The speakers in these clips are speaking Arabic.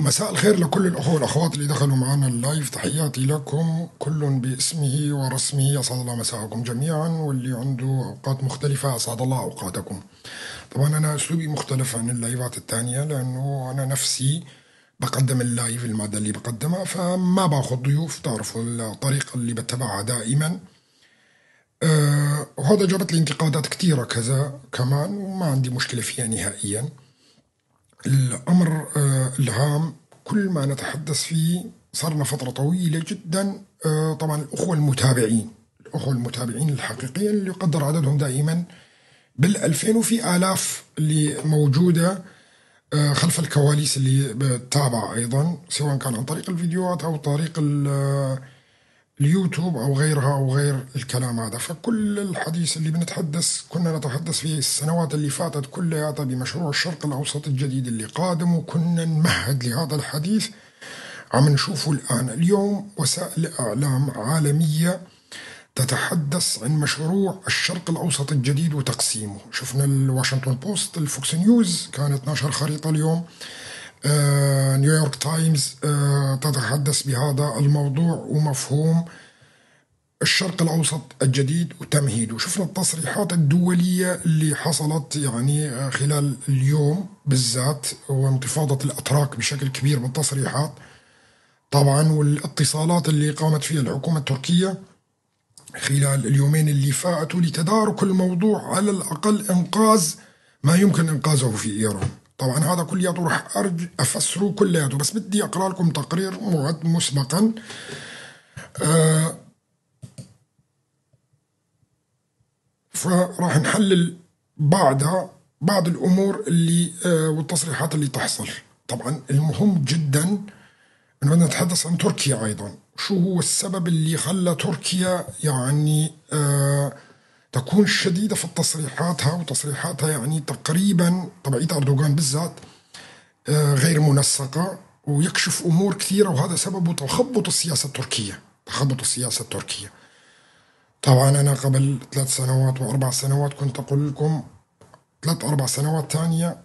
مساء الخير لكل الأخوة والأخوات اللي دخلوا معنا اللايف. تحياتي لكم كل باسمه ورسمه. أسعد الله مساءكم جميعا، واللي عنده أوقات مختلفة أسعد الله أوقاتكم. طبعا أنا أسلوبي مختلف عن اللايفات التانية، لأنه أنا نفسي بقدم اللايف المادة اللي بقدمها، فما باخذ ضيوف. تعرفوا الطريقة اللي بتبعها دائما. وهذا جابت لي انتقادات كثيرة كذا كمان، وما عندي مشكلة فيها نهائيا. الأمر الهام كل ما نتحدث فيه صار لنا فترة طويلة جدا. طبعا الأخوة المتابعين الحقيقيين اللي يقدر عددهم دائما بالألفين، وفي آلاف اللي موجودة خلف الكواليس اللي بتتابع أيضا، سواء كان عن طريق الفيديوهات أو طريق اليوتيوب أو غيرها أو غير الكلام هذا. فكل الحديث اللي كنا نتحدث فيه السنوات اللي فاتت كلها بمشروع الشرق الأوسط الجديد اللي قادم، وكنا نمهد لهذا الحديث. عم نشوفه اليوم وسائل إعلام عالمية تتحدث عن مشروع الشرق الأوسط الجديد وتقسيمه. شفنا الواشنطن بوست، الفوكس نيوز كانت نشر خريطة اليوم، نيويورك تايمز تتحدث بهذا الموضوع ومفهوم الشرق الأوسط الجديد وتمهيده. شفنا التصريحات الدولية اللي حصلت يعني خلال اليوم بالذات، وانتفاضة الأتراك بشكل كبير بالتصريحات طبعا، والاتصالات اللي قامت فيها الحكومة التركية خلال اليومين اللي فاتوا لتدارك الموضوع، على الأقل إنقاذ ما يمكن إنقاذه في إيران. طبعا هذا كلياته راح أفسره كلياته، بس بدي أقرأ لكم تقرير معد مسبقا. فراح نحلل بعض الأمور اللي والتصريحات اللي تحصل. طبعا المهم جدا أنه بدنا نتحدث عن تركيا أيضا. شو هو السبب اللي خلى تركيا يعني تكون شديدة في وتصريحاتها يعني تقريبا تبعية أردوغان بالذات غير منسقة، ويكشف أمور كثيرة، وهذا سببه تخبط السياسة التركية. طبعا أنا قبل 3 سنوات و4 سنوات كنت أقول لكم 3-4 سنوات تانية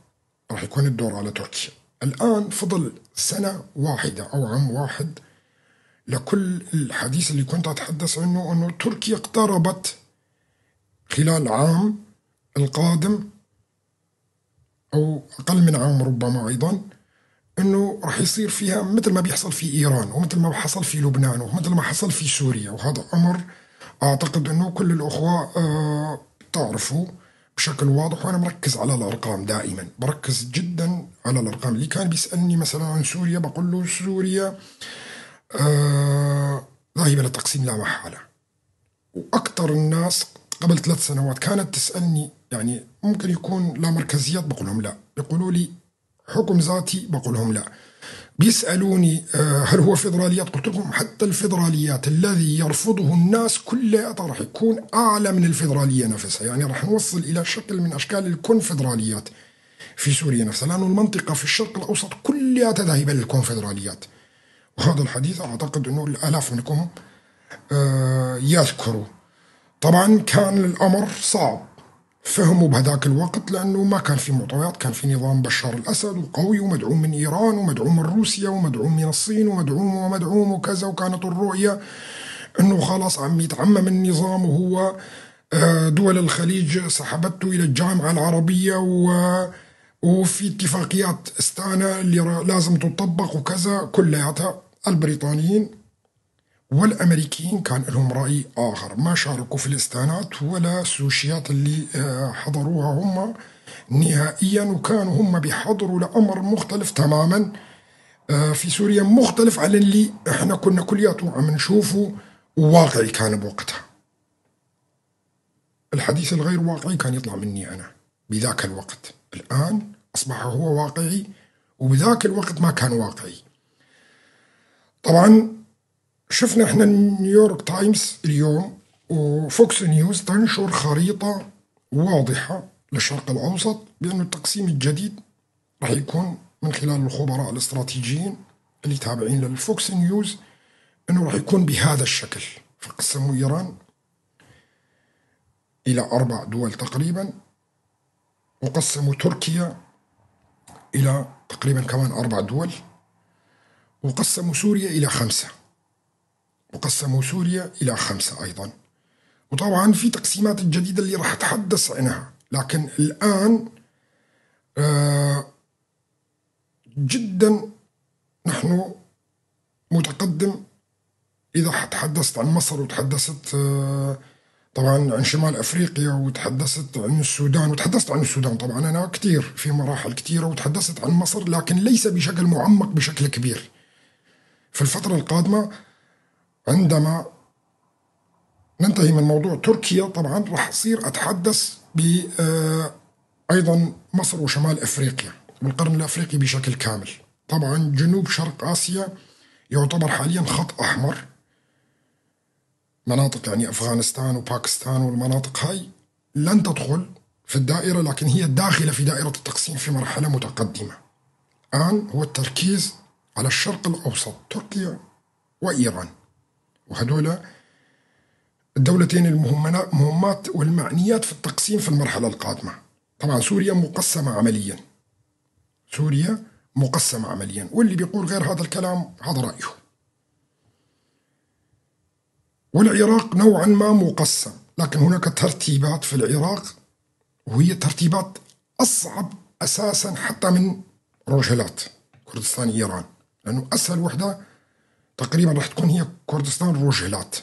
راح يكون الدور على تركيا. الآن فضل سنة واحدة أو عام واحد لكل الحديث اللي كنت أتحدث عنه، أنه تركيا اقتربت خلال عام القادم أو أقل من عام ربما أيضا، أنه راح يصير فيها مثل ما بيحصل في إيران، ومثل ما حصل في لبنان، ومثل ما حصل في سوريا. وهذا أمر أعتقد أنه كل الأخوة تعرفوا بشكل واضح، وأنا مركز على الأرقام دائما، بركز جدا على الأرقام. اللي كان بيسألني مثلا عن سوريا بقول له سوريا ذاهبة للتقسيم لا محالة. وأكثر الناس قبل 3 سنوات كانت تسألني يعني ممكن يكون لا مركزيات، بقول لهم لا. يقولوا لي حكم ذاتي، بقول لهم لا. بيسألوني هل هو فيدراليات، قلت لهم حتى الفيدراليات الذي يرفضه الناس كلها راح يكون أعلى من الفيدرالية نفسها، يعني راح نوصل إلى شكل من أشكال الكونفدراليات في سوريا نفسها، لأن المنطقة في الشرق الأوسط كلها ذاهبة للكونفدراليات. وهذا الحديث أعتقد أنه الآلاف منكم يذكروا. طبعا كان الأمر صعب فهموا بهذاك الوقت، لأنه ما كان في معطيات. كان في نظام بشار الأسد وقوي ومدعوم من إيران ومدعوم من روسيا ومدعوم من الصين ومدعوم وكذا، وكانت الرؤية أنه خلاص عم يتعمم النظام، وهو دول الخليج سحبته إلى الجامعة العربية، وفي اتفاقيات استانا اللي لازم تطبق وكذا كلياتها. البريطانيين والأمريكيين كان لهم رأي آخر، ما شاركوا في الاستانات ولا السوشيات اللي حضروها هم نهائيا، وكانوا هم بيحضروا لأمر مختلف تماما في سوريا، مختلف عن اللي احنا كنا كلياته عم نشوفه وواقعي كان بوقتها. الحديث الغير واقعي كان يطلع مني أنا بذاك الوقت، الآن أصبح هو واقعي، وبذاك الوقت ما كان واقعي. طبعا شفنا احنا نيويورك تايمز اليوم وفوكس نيوز تنشر خريطة واضحة للشرق الأوسط بأنه التقسيم الجديد راح يكون من خلال الخبراء الاستراتيجيين اللي تابعين للفوكس نيوز، أنه راح يكون بهذا الشكل. فقسموا إيران إلى 4 دول تقريبا، وقسموا تركيا إلى تقريبا كمان 4 دول، وقسموا سوريا إلى 5، وقسموا سوريا إلى 5 أيضا. وطبعا في تقسيمات الجديدة اللي راح أتحدث عنها، لكن الآن جدا نحن متقدم. إذا تحدثت عن مصر وتحدثت طبعا عن شمال أفريقيا وتحدثت عن السودان، وتحدثت عن السودان طبعا أنا كتير في مراحل كتيرة، وتحدثت عن مصر لكن ليس بشكل معمق بشكل كبير. في الفترة القادمة عندما ننتهي من موضوع تركيا طبعا راح أصير أتحدث أيضا مصر وشمال أفريقيا والقرن الأفريقي بشكل كامل. طبعا جنوب شرق آسيا يعتبر حاليا خط أحمر، مناطق يعني أفغانستان وباكستان والمناطق هاي لن تدخل في الدائرة، لكن هي داخلة في دائرة التقسيم في مرحلة متقدمة. الآن هو التركيز على الشرق الأوسط، تركيا وإيران، وهدول الدولتين المهمات والمعنيات في التقسيم في المرحلة القادمة. طبعا سوريا مقسمة عمليا، سوريا مقسمة عمليا، واللي بيقول غير هذا الكلام هذا رأيه. والعراق نوعا ما مقسم، لكن هناك ترتيبات في العراق، وهي ترتيبات أصعب أساسا حتى من روجهلات كردستان إيران، لأنه أسهل وحدة تقريبا راح تكون هي كردستان روجهلات،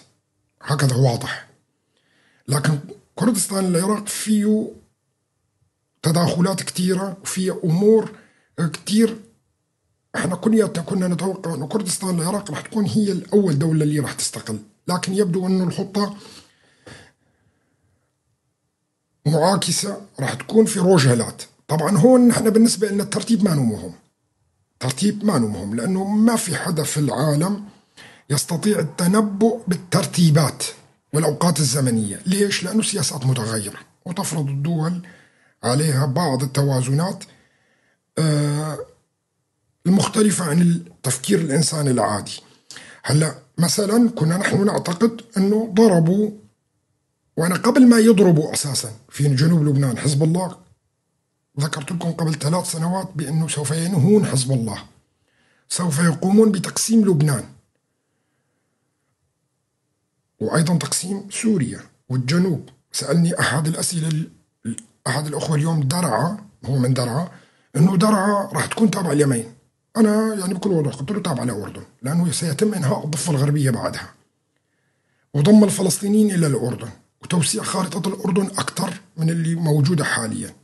هكذا واضح. لكن كردستان العراق فيه تداخلات كثيرة وفيه أمور كثير. احنا كنا نتوقع أن كردستان العراق راح تكون هي الأول دولة اللي راح تستقل، لكن يبدو أنه الخطة معاكسة، راح تكون في روجهلات. طبعا هون نحن بالنسبة لنا الترتيب ما مهم، ترتيب ما مهم، لأنه ما في حدا في العالم يستطيع التنبؤ بالترتيبات والأوقات الزمنية. ليش؟ لأنه سياسات متغيرة وتفرض الدول عليها بعض التوازنات المختلفة عن التفكير الإنساني العادي. هلا مثلا كنا نحن نعتقد أنه ضربوا، وأنا قبل ما يضربوا أساسا في جنوب لبنان حزب الله، ذكرت لكم قبل 3 سنوات بأنه سوف ينهون حزب الله، سوف يقومون بتقسيم لبنان وأيضا تقسيم سوريا والجنوب. سألني أحد الأسئلة أحد الأخوة اليوم درعا، هو من درعا، أنه درعا راح تكون تابعة اليمين. أنا يعني بكل وضوح قلت له تابعة للأردن، لأنه سيتم إنهاء الضفة الغربية بعدها وضم الفلسطينيين إلى الأردن وتوسيع خارطة الأردن أكثر من اللي موجودة حاليا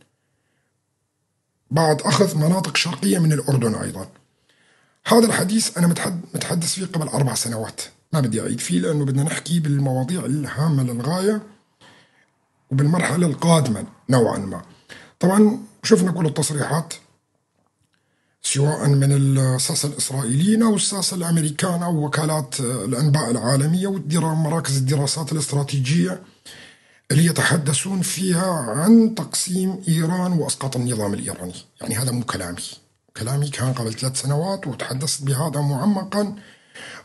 بعد أخذ مناطق شرقية من الأردن أيضا. هذا الحديث أنا متحدث فيه قبل 4 سنوات، ما بدي أعيد فيه لأنه بدنا نحكي بالمواضيع الهامة للغاية وبالمرحلة القادمة نوعا ما. طبعا شفنا كل التصريحات سواء من الساسة الإسرائيليين أو الساسة الأمريكان أو وكالات الأنباء العالمية ومراكز الدراسات الاستراتيجية اللي يتحدثون فيها عن تقسيم إيران وأسقاط النظام الإيراني. يعني هذا مو كلامي كان قبل 3 سنوات، وتحدثت بهذا معمقا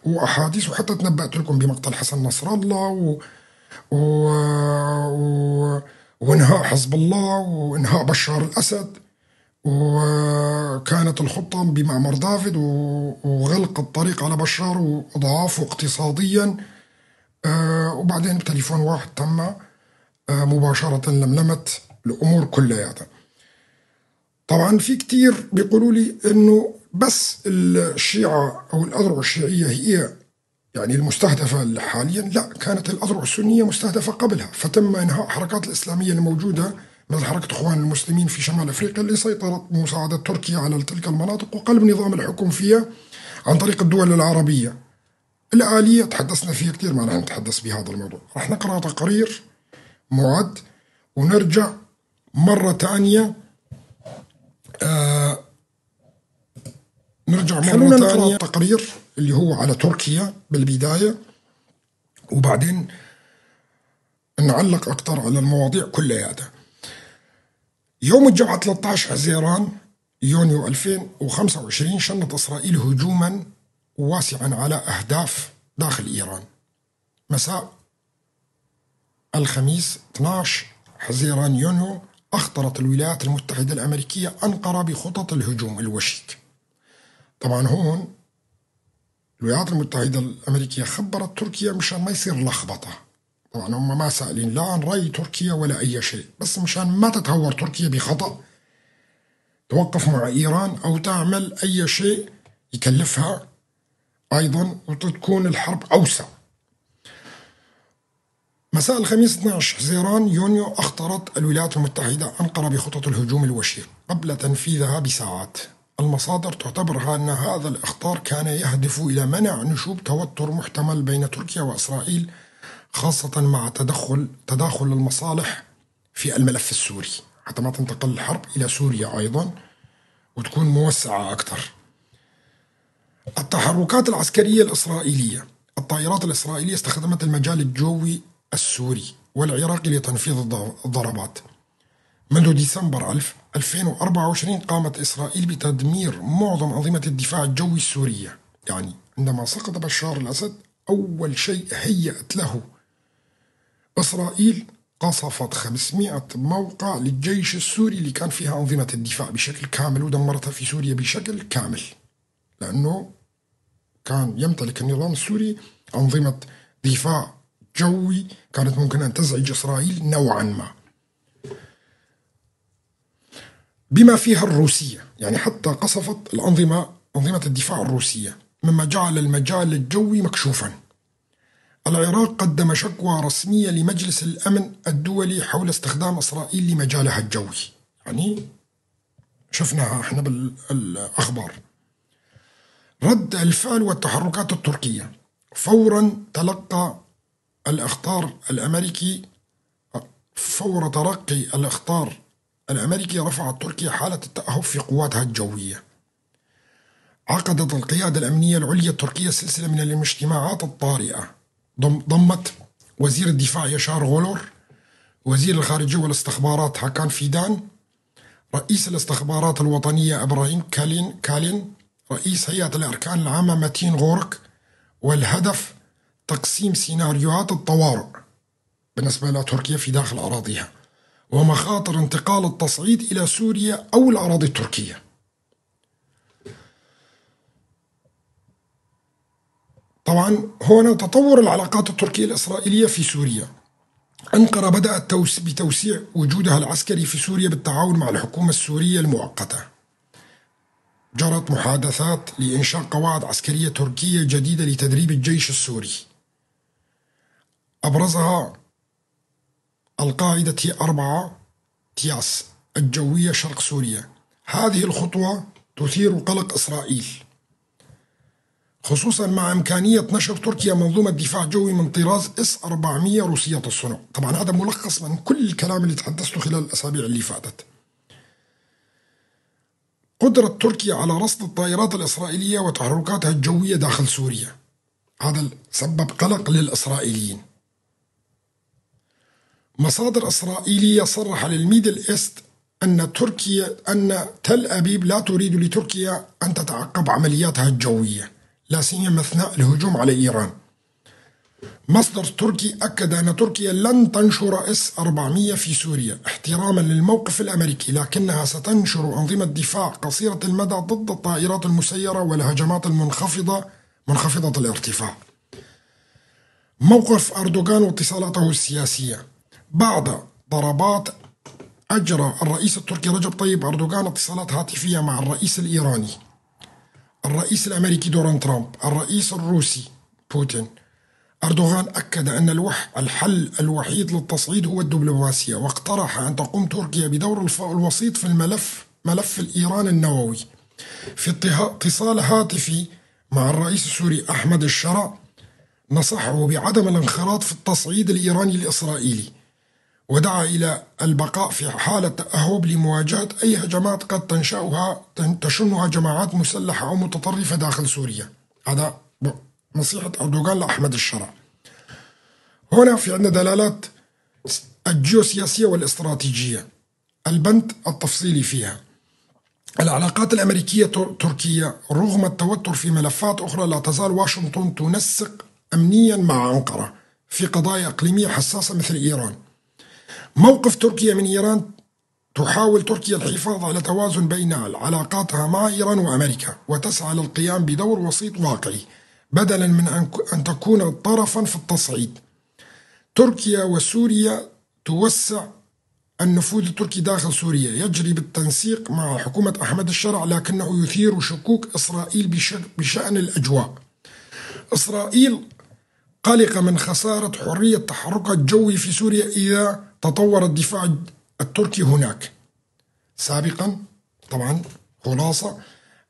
وأحاديث، وحتى تنبأت لكم بمقتل حسن نصر الله وإنهاء حزب الله وإنهاء بشار الأسد، وكانت الخطة بمعمر دافد وغلق الطريق على بشار وإضعافه اقتصاديا، وبعدين بتليفون واحد تم مباشرة لملمة الأمور كلياتها. طبعا في كتير بيقولوا لي إنه بس الشيعة أو الأذرع الشيعية هي يعني المستهدفة حاليا. لا، كانت الأذرع السنية مستهدفة قبلها، فتم إنهاء الحركات الإسلامية الموجودة مثل حركة إخوان المسلمين في شمال أفريقيا اللي سيطرت بمساعدة تركيا على تلك المناطق وقلب نظام الحكم فيها عن طريق الدول العربية. الآلية تحدثنا فيها كثير، ما نحن نتحدث بهذا الموضوع. رح نقرأ تقرير معد ونرجع مرة ثانية خلونا نقرأ تقرير اللي هو على تركيا بالبداية، وبعدين نعلق أكثر على المواضيع كلياتها. يوم الجمعة 13 حزيران يونيو 2025 شنت إسرائيل هجوما واسعا على أهداف داخل إيران. مساء الخميس 12 حزيران يونيو أخطرت الولايات المتحدة الأمريكية أنقرة بخطط الهجوم الوشيك. طبعا هون الولايات المتحدة الأمريكية خبرت تركيا مشان ما يصير لخبطة. طبعا هم ما سائلين لا عن رأي تركيا ولا أي شيء، بس مشان ما تتهور تركيا بخطأ توقف مع إيران أو تعمل أي شيء يكلفها أيضا وتكون الحرب أوسع. مساء الخميس 12 حزيران يونيو أخطرت الولايات المتحدة أنقرة بخطط الهجوم الوشيق قبل تنفيذها بساعات. المصادر تعتبرها أن هذا الإخطار كان يهدف إلى منع نشوب توتر محتمل بين تركيا وإسرائيل، خاصة مع تداخل المصالح في الملف السوري، حتى ما تنتقل الحرب إلى سوريا أيضا وتكون موسعة أكثر. التحركات العسكرية الإسرائيلية. الطائرات الإسرائيلية استخدمت المجال الجوي السوري والعراقي لتنفيذ الضربات. منذ ديسمبر 2024 قامت إسرائيل بتدمير معظم أنظمة الدفاع الجوي السورية. يعني عندما سقط بشار الأسد أول شيء هيأت له إسرائيل قصفت 500 موقع للجيش السوري اللي كان فيها أنظمة الدفاع بشكل كامل ودمرتها في سوريا بشكل كامل، لأنه كان يمتلك النظام السوري أنظمة دفاع جوي كانت ممكن أن تزعج إسرائيل نوعا ما، بما فيها الروسية. يعني حتى قصفت أنظمة الدفاع الروسية، مما جعل المجال الجوي مكشوفا. العراق قدم شكوى رسمية لمجلس الأمن الدولي حول استخدام إسرائيل لمجالها الجوي، يعني شفناها احنا بالأخبار. رد الفعل والتحركات التركية. فورا تلقى الإخطار الأمريكي فور تلقي الإخطار الأمريكي رفعت تركيا حالة التأهب في قواتها الجوية. عقدت القيادة الأمنية العليا التركية سلسلة من الاجتماعات الطارئة ضمت وزير الدفاع يشار غولور، وزير الخارجية والاستخبارات هاكان فيدان، رئيس الاستخبارات الوطنية إبراهيم كالين، رئيس هيئة الأركان العامة متين غورك. والهدف تقسيم سيناريوهات الطوارئ بالنسبة لتركيا في داخل أراضيها، ومخاطر انتقال التصعيد إلى سوريا أو الأراضي التركية. طبعا هنا تطور العلاقات التركية الإسرائيلية في سوريا. أنقرة بدأت بتوسيع وجودها العسكري في سوريا بالتعاون مع الحكومة السورية المؤقتة. جرت محادثات لإنشاء قواعد عسكرية تركية جديدة لتدريب الجيش السوري، أبرزها القاعدة T4 تياس الجوية شرق سوريا. هذه الخطوة تثير قلق إسرائيل، خصوصا مع إمكانية نشر تركيا منظومة دفاع جوي من طراز S-400 روسية الصنع. طبعا هذا ملخص من كل الكلام اللي تحدثته خلال الأسابيع اللي فاتت. قدرة تركيا على رصد الطائرات الإسرائيلية وتحركاتها الجوية داخل سوريا، هذا سبب قلق للإسرائيليين. مصادر إسرائيلية صرح للميدل إيست أن تل أبيب لا تريد لتركيا أن تتعقب عملياتها الجوية، لا سيما أثناء الهجوم على إيران. مصدر تركي أكد أن تركيا لن تنشر S-400 في سوريا احتراما للموقف الأمريكي، لكنها ستنشر أنظمة دفاع قصيرة المدى ضد الطائرات المسيرة والهجمات منخفضة الارتفاع. موقف أردوغان واتصالاته السياسية. بعد ضربات أجرى الرئيس التركي رجب طيب أردوغان اتصالات هاتفية مع الرئيس الإيراني، الرئيس الأمريكي دونالد ترامب، الرئيس الروسي بوتين. أردوغان أكد أن الحل الوحيد للتصعيد هو الدبلوماسية، واقترح أن تقوم تركيا بدور الوسيط في ملف الإيران النووي. في اتصال هاتفي مع الرئيس السوري أحمد الشرع نصحه بعدم الانخراط في التصعيد الإيراني الإسرائيلي، ودعا إلى البقاء في حالة تأهب لمواجهة أي هجمات قد تشنها جماعات مسلحة أو متطرفة داخل سوريا. هذا نصيحة أردوغان لأحمد الشرع. هنا في عندنا دلالات الجيوسياسية والاستراتيجية. البند التفصيلي فيها: العلاقات الأمريكية تركية رغم التوتر في ملفات أخرى، لا تزال واشنطن تنسق أمنيا مع أنقرة في قضايا إقليمية حساسة مثل إيران. موقف تركيا من إيران: تحاول تركيا الحفاظ على توازن بين علاقاتها مع إيران وأمريكا، وتسعى للقيام بدور وسيط واقعي بدلا من أن تكون طرفا في التصعيد. تركيا وسوريا توسع النفوذ التركي داخل سوريا، يجري بالتنسيق مع حكومة أحمد الشرع، لكنه يثير شكوك إسرائيل بشأن الأجواء. إسرائيل قلقة من خسارة حرية تحركها الجوي في سوريا إذا تطور الدفاع التركي هناك. سابقا طبعا خلاصة،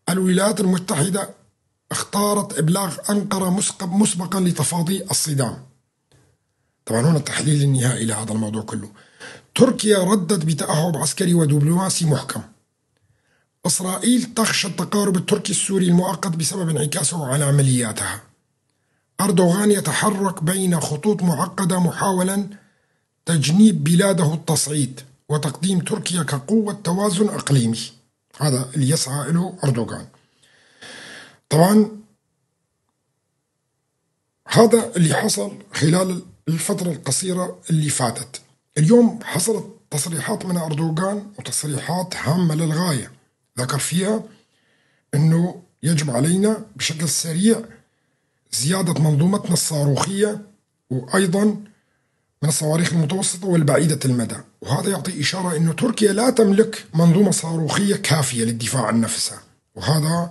الولايات المتحدة اختارت إبلاغ أنقرة مسبقا لتفاضي الصدام. طبعا هنا التحليل النهائي لهذا الموضوع كله. تركيا ردت بتأهب عسكري ودبلوماسي محكم. إسرائيل تخشى التقارب التركي السوري المؤقت بسبب انعكاسه على عملياتها. أردوغان يتحرك بين خطوط معقدة محاولا تجنيب بلاده التصعيد وتقديم تركيا كقوة توازن إقليمي. هذا اللي يسعى له أردوغان. طبعا هذا اللي حصل خلال الفترة القصيرة اللي فاتت. اليوم حصلت تصريحات من أردوغان، وتصريحات هامة للغاية، ذكر فيها أنه يجب علينا بشكل سريع زيادة منظومتنا الصاروخية، وأيضا من الصواريخ المتوسطة والبعيدة المدى. وهذا يعطي إشارة أنه تركيا لا تملك منظومة صاروخية كافية للدفاع عن نفسها، وهذا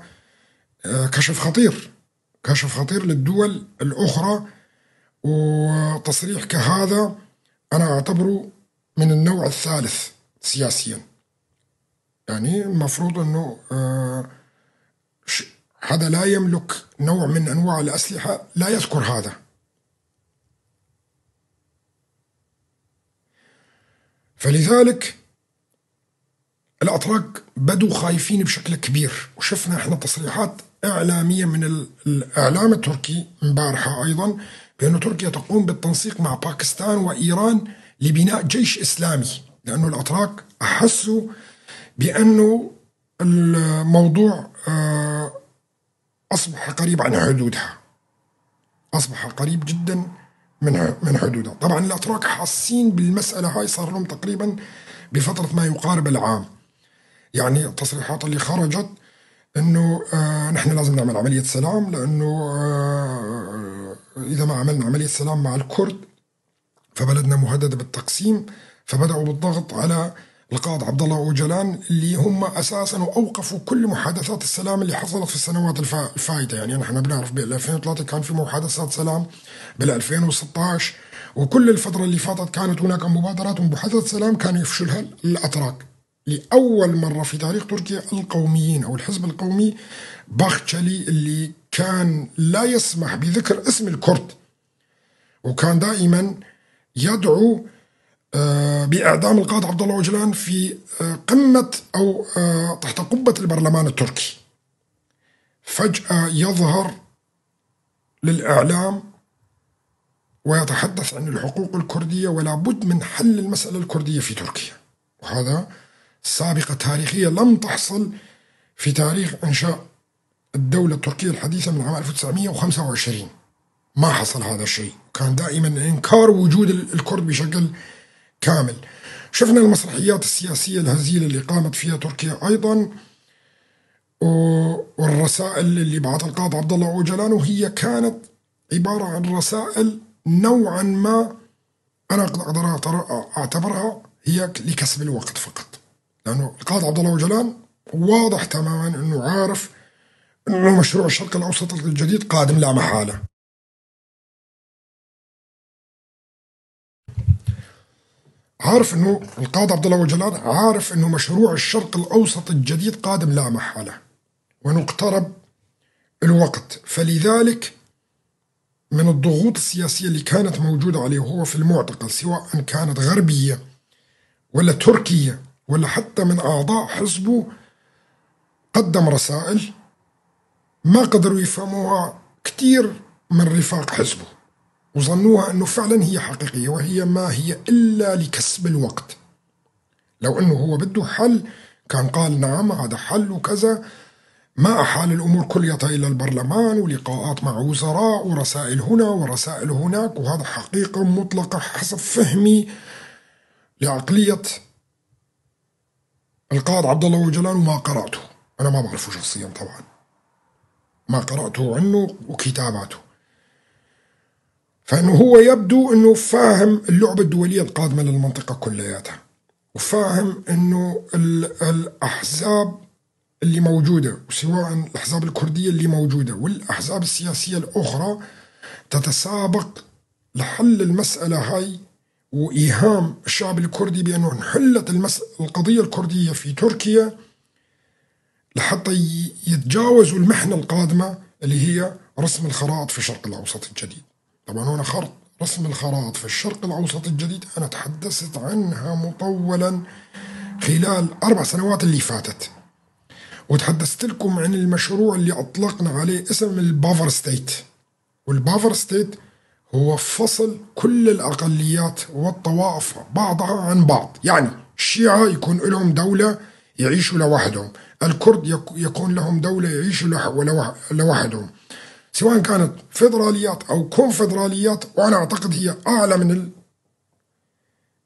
كشف خطير للدول الأخرى. وتصريح كهذا أنا أعتبره من النوع الثالث سياسيا. يعني المفروض أنه حدا لا يملك نوع من أنواع الأسلحة لا يذكر هذا. فلذلك الأتراك بدوا خايفين بشكل كبير، وشفنا احنا تصريحات إعلامية من الإعلام التركي امبارحة أيضا بأن تركيا تقوم بالتنسيق مع باكستان وإيران لبناء جيش إسلامي، لأنه الأتراك أحسوا بأنه الموضوع أصبح قريب عن حدودها، أصبح قريب جدا من حدودها. طبعا الأتراك حاسين بالمسألة هاي صار لهم تقريبا بفترة ما يقارب العام. يعني التصريحات اللي خرجت انه نحن لازم نعمل عملية سلام، لانه اذا ما عملنا عملية سلام مع الكرد فبلدنا مهدد بالتقسيم. فبدأوا بالضغط على القائد عبد الله أوجلان اللي هم اساسا اوقفوا كل محادثات السلام اللي حصلت في السنوات الفائتة. يعني نحن بنعرف بال 2003 كان في محادثات سلام، بال 2016 وكل الفترة اللي فاتت كانت هناك مبادرات ومحادثات سلام كانوا يفشلها الأتراك. لأول مرة في تاريخ تركيا القوميين أو الحزب القومي باختشلي اللي كان لا يسمح بذكر اسم الكرد، وكان دائما يدعو بإعدام القائد عبد الله أوجلان في قمة أو تحت قبة البرلمان التركي، فجأة يظهر للإعلام ويتحدث عن الحقوق الكردية ولا بد من حل المسألة الكردية في تركيا. وهذا سابقة تاريخية لم تحصل في تاريخ إنشاء الدولة التركية الحديثة من عام 1925. ما حصل هذا الشيء، كان دائما إنكار وجود الكرد بشكل كامل. شفنا المسرحيات السياسية الهزيلة اللي قامت فيها تركيا أيضا، والرسائل اللي بعثها القائد عبد الله أوجلان، وهي كانت عبارة عن رسائل نوعا ما أنا أقدر أعتبرها هي لكسب الوقت فقط، لأنه القائد عبد الله أوجلان واضح تماما أنه عارف أنه مشروع الشرق الأوسط الجديد قادم لا محالة. عارف أنه القائد عبد الله أوجلان عارف أنه مشروع الشرق الأوسط الجديد قادم لا محالة وأنه اقترب الوقت. فلذلك من الضغوط السياسية اللي كانت موجودة عليه وهو في المعتقل، سواء كانت غربية ولا تركية ولا حتى من أعضاء حزبه، قدم رسائل ما قدروا يفهموها كتير من رفاق حزبه، وظنوها أنه فعلا هي حقيقية، وهي ما هي إلا لكسب الوقت. لو أنه هو بده حل كان قال نعم هذا حل وكذا، ما أحال الأمور كليتها إلى البرلمان ولقاءات مع وزراء ورسائل هنا ورسائل هناك. وهذا حقيقة مطلقة حسب فهمي لعقلية القائد عبد الله أوجلان وما قرأته، أنا ما بعرفه شخصيا طبعا. ما قرأته عنه وكتاباته. فإنه هو يبدو أنه فاهم اللعبة الدولية القادمة للمنطقة كلياتها، وفاهم أنه الأحزاب اللي موجودة، سواء الأحزاب الكردية اللي موجودة والأحزاب السياسية الأخرى، تتسابق لحل المسألة هاي وإيهام الشعب الكردي بأنه انحلت القضية الكردية في تركيا لحتى يتجاوزوا المحنة القادمة اللي هي رسم الخرائط في الشرق الأوسط الجديد. طبعا هنا رسم الخرائط في الشرق الأوسط الجديد أنا تحدثت عنها مطولا خلال 4 سنوات اللي فاتت، وتحدثت لكم عن المشروع اللي أطلقنا عليه اسم البافر ستيت. والبافر ستيت هو فصل كل الأقليات والطوائف بعضها عن بعض، يعني الشيعة يكون لهم دولة يعيشوا لوحدهم، الكرد يكون لهم دولة يعيشوا لوحدهم، سواء كانت فيدراليات أو كونفدراليات، وأنا أعتقد هي أعلى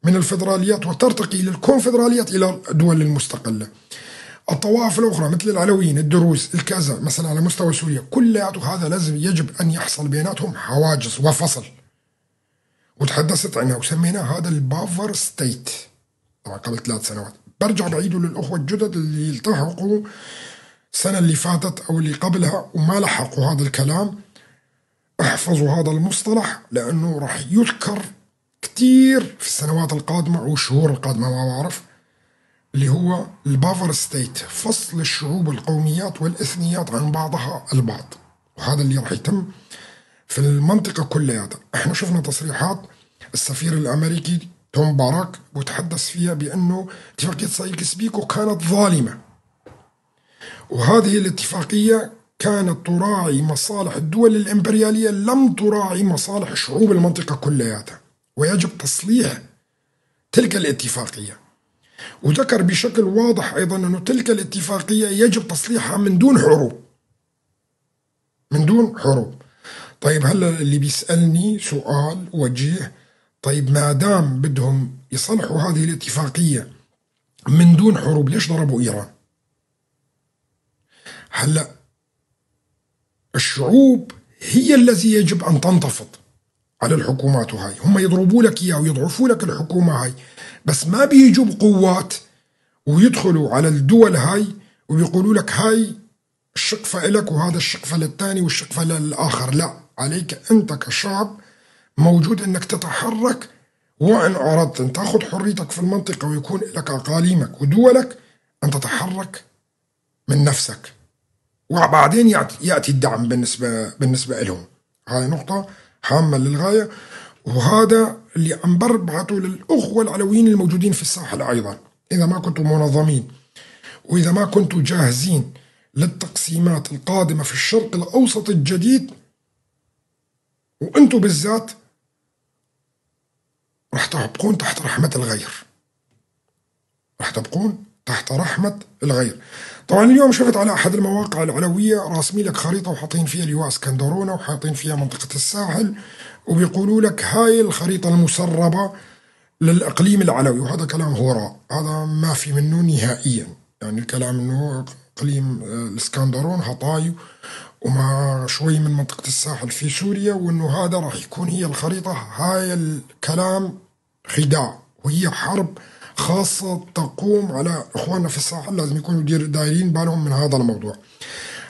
من الفيدراليات وترتقي إلى الكونفدراليات إلى الدول المستقلة. الطوائف الأخرى مثل العلويين، الدروز، الكذا مثلا على مستوى سوريا، كلياته هذا لازم يجب أن يحصل بيناتهم حواجز وفصل، وتحدثت عنها وسميناه هذا البافر ستيت طبعا قبل 3 سنوات. برجع بعيده للأخوة الجدد اللي التحقوا السنة اللي فاتت أو اللي قبلها وما لحقوا هذا الكلام، احفظوا هذا المصطلح لأنه راح يذكر كتير في السنوات القادمة أو الشهور القادمة ما بعرف، اللي هو البافر ستيت، فصل الشعوب القوميات والإثنيات عن بعضها البعض، وهذا اللي راح يتم في المنطقة كلياتها. احنا شفنا تصريحات السفير الأمريكي توم باراك وتحدث فيها بأنه اتفاقية سايكس بيكو كانت ظالمة، وهذه الاتفاقية كانت تراعي مصالح الدول الإمبريالية، لم تراعي مصالح شعوب المنطقة كلياتها، ويجب تصليح تلك الاتفاقية. وذكر بشكل واضح أيضا أن تلك الاتفاقية يجب تصليحها من دون حروب. طيب هلا اللي بيسألني سؤال وجيه، طيب ما دام بدهم يصلحوا هذه الاتفاقية من دون حروب ليش ضربوا إيران؟ هلا الشعوب هي الذي يجب أن تنتفض على الحكومات هاي، هم يضربوا لك إياه ويضعفوا لك الحكومة هاي، بس ما بيجوا بقوات ويدخلوا على الدول هاي وبيقولوا لك هاي الشقفة إلك وهذا الشقفة للثاني والشقفة للآخر. لا، عليك أنت كشعب موجود أنك تتحرك، وإن أردت أن تأخذ حريتك في المنطقة ويكون لك أقاليمك ودولك أن تتحرك من نفسك، وبعدين يأتي الدعم بالنسبة لهم. هاي نقطة هامة للغاية، وهذا اللي عم بربعته للأخوة العلويين الموجودين في الساحل أيضا. إذا ما كنتم منظمين وإذا ما كنتم جاهزين للتقسيمات القادمة في الشرق الأوسط الجديد، وأنتم بالذات رح تبقون تحت رحمة الغير. طبعا اليوم شفت على أحد المواقع العلوية راسمين لك خريطة وحاطين فيها لواء اسكندرونة وحاطين فيها منطقة الساحل، وبيقولوا لك هاي الخريطة المسربة للإقليم العلوي، وهذا كلام هراء، هذا ما في منه نهائيا. يعني الكلام انه اقليم الاسكندرون هطاي وما شوي من منطقة الساحل في سوريا، وانه هذا راح يكون هي الخريطة، هاي الكلام خداع، وهي حرب خاصة تقوم على اخواننا في الساحل، لازم يكونوا دايرين بالهم من هذا الموضوع.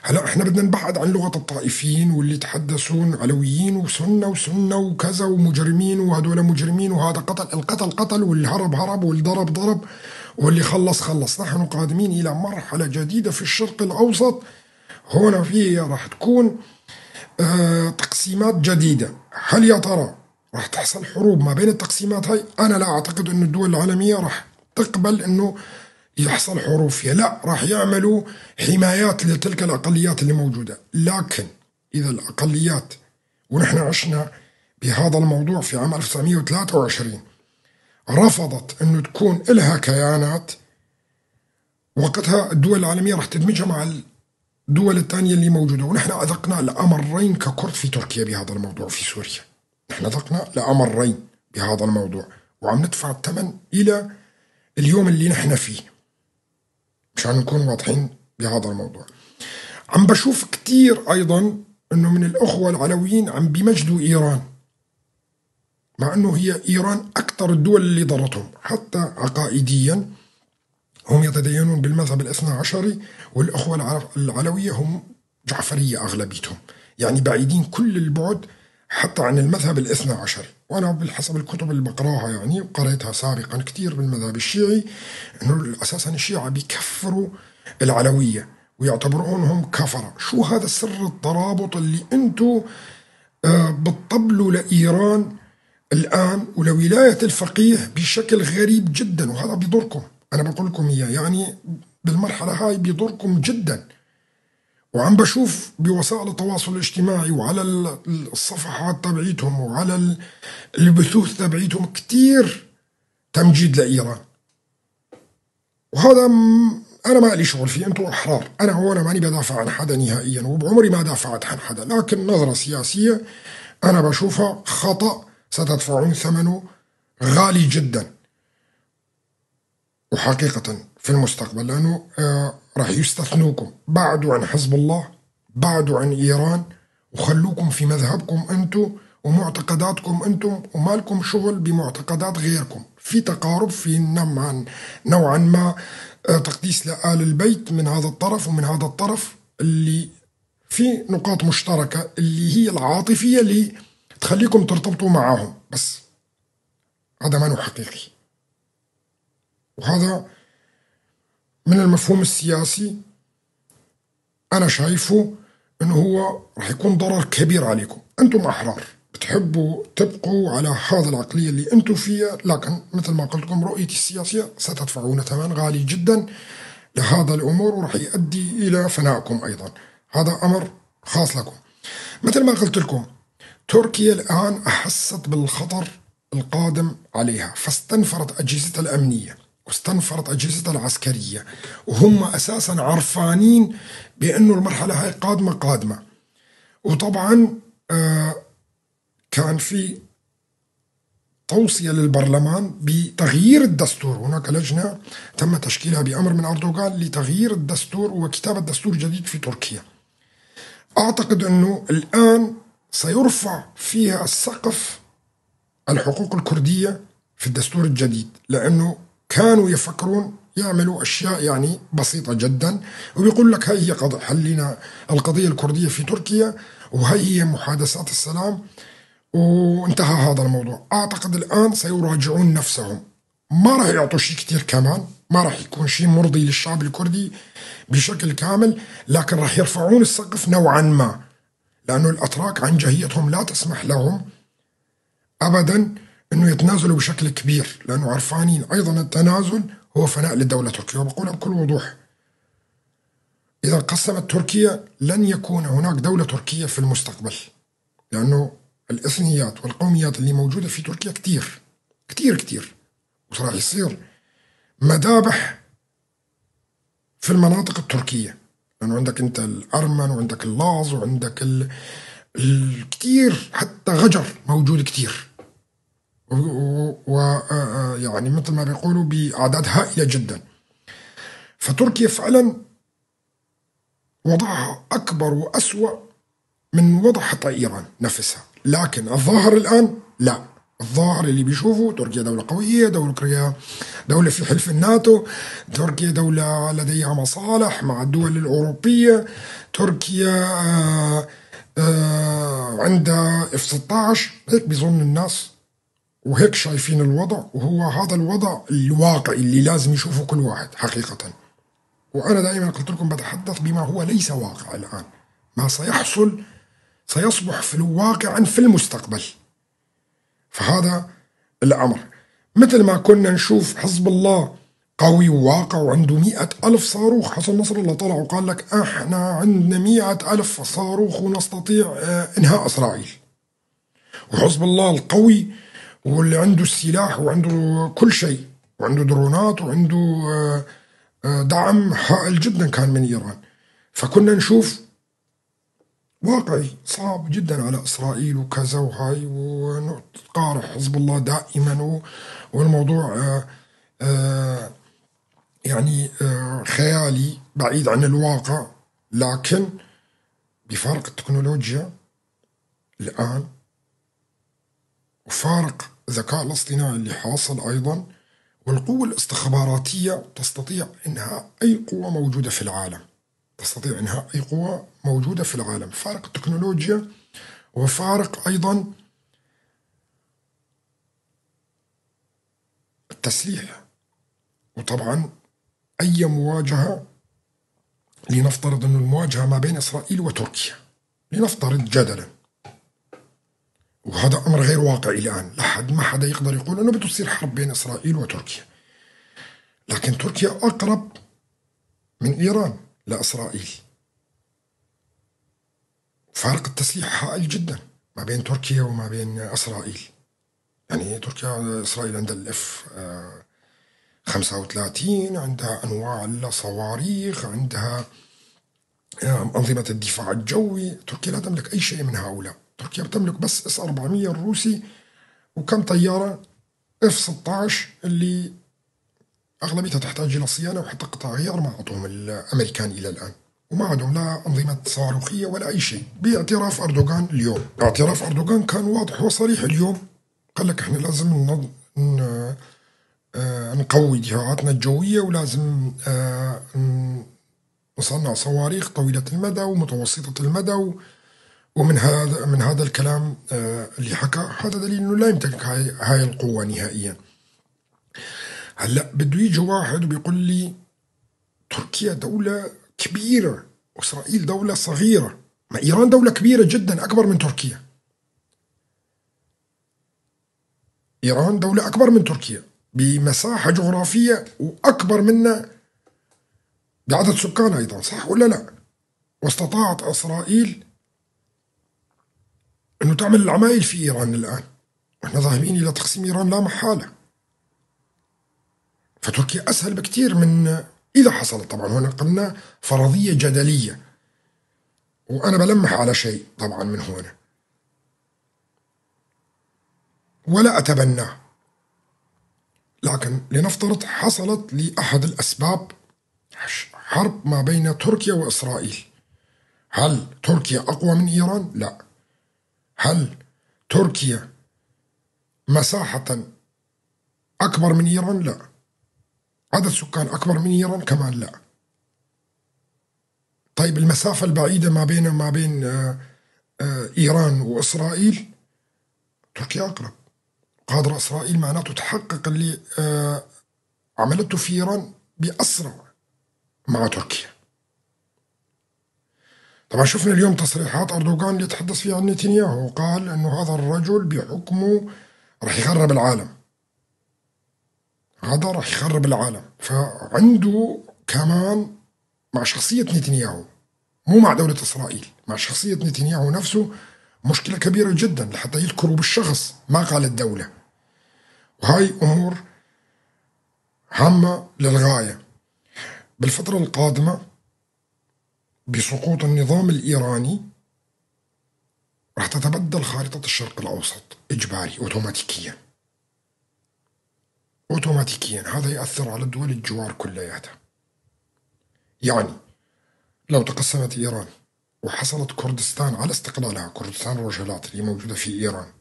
هلا احنا بدنا نبعد عن لغة الطائفيين واللي يتحدثون علويين وسنة وكذا ومجرمين، وهذول مجرمين، وهذا القتل واللي هرب واللي ضرب واللي خلص. نحن قادمين إلى مرحلة جديدة في الشرق الأوسط، هنا فيه راح تكون تقسيمات جديدة. هل يا ترى راح تحصل حروب ما بين التقسيمات هاي؟ أنا لا أعتقد أن الدول العالمية راح تقبل أنه يحصل حروب فيها، لا، راح يعملوا حمايات لتلك الأقليات اللي موجودة. لكن إذا الأقليات، ونحن عشنا بهذا الموضوع في عام 1923، رفضت أنه تكون إلها كيانات، وقتها الدول العالمية راح تدمجها مع الدول الثانية اللي موجودة. ونحن أذقنا لأمرين ككرد في تركيا بهذا الموضوع، في سوريا نحن ذقنا لأمرين بهذا الموضوع، وعم ندفع الثمن إلى اليوم اللي نحن فيه، مشان نكون واضحين بهذا الموضوع. عم بشوف كتير أيضا أنه من الأخوة العلويين عم بيمجدوا إيران، مع أنه هي إيران أكثر الدول اللي ضرتهم حتى عقائديا. هم يتدينون بالمذهب الاثنى عشري، والأخوة العلوية هم جعفرية أغلبيتهم، يعني بعيدين كل البعد حتى عن المذهب الاثنى عشري. وأنا بحسب الكتب اللي بقراها يعني وقريتها سابقا كتير بالمذهب الشيعي، أنه أساسا الشيعة بيكفروا العلوية ويعتبرونهم كفرة. شو هذا سر الترابط اللي أنتوا بتطبلوا لإيران الآن ولولاية الفقيه بشكل غريب جدا؟ وهذا بيضركم، أنا بقول لكم إياه، يعني بالمرحلة هاي بيضركم جدا. وعم بشوف بوسائل التواصل الاجتماعي وعلى الصفحات تبعيتهم وعلى البثوث تبعيتهم كتير تمجيد لإيران، وهذا أنا ما لي شغل فيه، أنتم أحرار. أنا هون ماني بدافع عن حدا نهائيا، وبعمري ما دافعت عن حدا، لكن نظرة سياسية أنا بشوفها خطأ ستدفعون ثمنه غالي جدا وحقيقة في المستقبل، لأنه راح يستثنوكم، بعدوا عن حزب الله، بعدوا عن إيران، وخلوكم في مذهبكم أنتم ومعتقداتكم أنتم، وما لكم شغل بمعتقدات غيركم. في تقارب، في نوعا ما تقديس لآل البيت من هذا الطرف ومن هذا الطرف، اللي في نقاط مشتركة اللي هي العاطفية اللي تخليكم ترتبطوا معهم، بس هذا ما هو حقيقي. وهذا من المفهوم السياسي أنا شايفه أنه هو رح يكون ضرر كبير عليكم. أنتم أحرار، بتحبوا تبقوا على هذا العقلية اللي أنتم فيها، لكن مثل ما قلت لكم رؤيتي السياسية ستدفعون ثمن غالي جدا لهذا الأمور، ورح يؤدي إلى فنائكم أيضا. هذا أمر خاص لكم. مثل ما قلت لكم، تركيا الآن أحست بالخطر القادم عليها، فاستنفرت أجهزتها الأمنية واستنفرت أجهزتها العسكرية، وهم أساسا عرفانين بأنه المرحلة هاي قادمة. وطبعا كان في توصية للبرلمان بتغيير الدستور، هناك لجنة تم تشكيلها بأمر من أردوغان لتغيير الدستور وكتابة دستور جديد في تركيا. أعتقد أنه الآن سيرفع فيها السقف الحقوق الكردية في الدستور الجديد، لأنه كانوا يفكرون يعملوا أشياء يعني بسيطة جدا، وبيقول لك هاي هي حلينا القضية الكردية في تركيا، وهي هي محادثات السلام، وانتهى هذا الموضوع. أعتقد الآن سيراجعون نفسهم، ما راح يعطوا شيء كتير كمان، ما راح يكون شيء مرضي للشعب الكردي بشكل كامل، لكن راح يرفعون السقف نوعا ما، لأنه الأتراك عن جهيتهم لا تسمح لهم أبدا أنه يتنازلوا بشكل كبير، لأنه عرفانين أيضا التنازل هو فناء للدولة التركية. وبقولها بكل وضوح، إذا قسمت تركيا لن يكون هناك دولة تركية في المستقبل، لأنه الإثنيات والقوميات اللي موجودة في تركيا كتير كتير كتير، وراح يصير مذابح في المناطق التركية، لأنه عندك أنت الأرمن وعندك اللاز وعندك الكتير، حتى غجر موجود كتير، ويعني مثل ما بيقولوا بأعداد هائلة جدا. فتركيا فعلا وضعها أكبر وأسوأ من وضع حتى إيران نفسها، لكن الظاهر الآن لا، الظاهر اللي بيشوفوا تركيا دولة قوية، دولة في حلف الناتو، تركيا دولة لديها مصالح مع الدول الأوروبية، تركيا عندها F-16، هيك بيظن الناس وهيك شايفين الوضع، وهو هذا الوضع الواقعي اللي لازم يشوفه كل واحد حقيقة. وأنا دائما قلت لكم بتحدث بما هو ليس واقع الآن، ما سيحصل سيصبح في واقعا في المستقبل. فهذا الأمر، مثل ما كنا نشوف حزب الله قوي وواقع وعنده 100,000 صاروخ، حسن نصر الله طلع وقال لك احنا عندنا 100,000 صاروخ ونستطيع انهاء اسرائيل. وحزب الله القوي واللي عنده السلاح وعنده كل شيء وعنده درونات وعنده دعم هائل جدا كان من ايران. فكنا نشوف واقعي صعب جدا على اسرائيل وكذا وهاي، ونقارح حزب الله دائما، والموضوع يعني خيالي بعيد عن الواقع، لكن بفارق التكنولوجيا الآن وفارق الذكاء الاصطناعي اللي حاصل أيضا والقوة الاستخباراتية تستطيع إنهاء أي قوة موجودة في العالم. تستطيع إنهاء أي قوة موجودة في العالم. فارق التكنولوجيا وفارق أيضا التسليح. وطبعا أي مواجهة، لنفترض أن المواجهة ما بين إسرائيل وتركيا، لنفترض جدلا، وهذا أمر غير واقعي الآن، ما حدا يقدر يقول أنه بتصير حرب بين إسرائيل وتركيا، لكن تركيا أقرب من إيران لإسرائيل. فارق التسليح هائل جدا ما بين تركيا وما بين إسرائيل. يعني تركيا إسرائيل عندها الإف 35، عندها أنواع الصواريخ، عندها أنظمة الدفاع الجوي. تركيا لا تملك أي شيء من هؤلاء. تركيا تملك بس اس 400 الروسي وكم طيارة اف 16 اللي أغلبيتها تحتاج إلى صيانة وحتى قطع غيار ما أعطوهم الأمريكان إلى الآن، وما عندهم لا أنظمة صاروخية ولا أي شيء باعتراف أردوغان اليوم. اعتراف أردوغان كان واضح وصريح اليوم، قال لك إحنا لازم نقوي دفاعاتنا الجوية ولازم نصنع صواريخ طويلة المدى ومتوسطة المدى ومن هذا الكلام اللي حكى، هذا دليل انه لا يمتلك هاي القوة نهائيا. هلا بده يجي واحد وبيقول لي تركيا دولة كبيرة وإسرائيل دولة صغيرة. ما إيران دولة كبيرة جدا أكبر من تركيا. إيران دولة أكبر من تركيا بمساحة جغرافية وأكبر منا بعدد سكان أيضا، صح ولا لا؟ واستطاعت إسرائيل أنه تعمل العمايل في إيران الآن، وإحنا ذاهبين إلى تقسيم إيران لا محالة. فتركيا أسهل بكثير من إذا حصلت. طبعا هنا قلنا فرضية جدلية وأنا بلمح على شيء طبعا من هنا ولا أتبناه، لكن لنفترض حصلت لأحد الأسباب حرب ما بين تركيا وإسرائيل. هل تركيا أقوى من إيران؟ لا. هل تركيا مساحة أكبر من إيران؟ لا. عدد سكان أكبر من إيران؟ كمان لا. طيب المسافة البعيدة ما بين إيران وإسرائيل، تركيا أقرب. قادرة إسرائيل معناته تحقق اللي عملته في إيران بأسرع مع تركيا. طبعا شفنا اليوم تصريحات أردوغان اللي يتحدث فيها عن نتنياهو، وقال أنه هذا الرجل بحكمه رح يخرب العالم، هذا رح يخرب العالم. فعنده كمان مع شخصية نتنياهو، مو مع دولة إسرائيل، مع شخصية نتنياهو نفسه مشكلة كبيرة جدا لحتى يذكروا بالشخص ما قال الدولة. وهاي أمور هامة للغاية. بالفترة القادمة بسقوط النظام الإيراني راح تتبدل خارطة الشرق الأوسط إجباري أوتوماتيكيا. هذا يأثر على الدول الجوار كلياتها. يعني لو تقسمت إيران وحصلت كردستان على استقلالها، كردستان الرجلات اللي موجودة في إيران،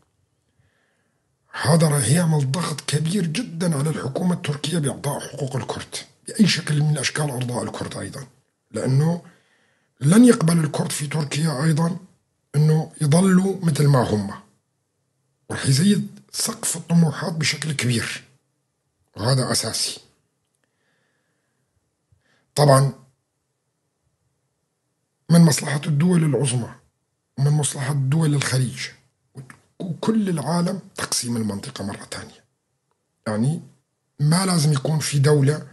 هذا راح يعمل ضغط كبير جدا على الحكومة التركية بإعطاء حقوق الكرد بأي شكل من الأشكال، أرضاء الكرد أيضا، لأنه لن يقبل الكرد في تركيا أيضا أنه يضلوا مثل ما هم، ورح يزيد سقف الطموحات بشكل كبير، وهذا أساسي. طبعا من مصلحة الدول العظمى ومن مصلحة دول الخليج وكل العالم تقسيم المنطقة مرة ثانية. يعني ما لازم يكون في دولة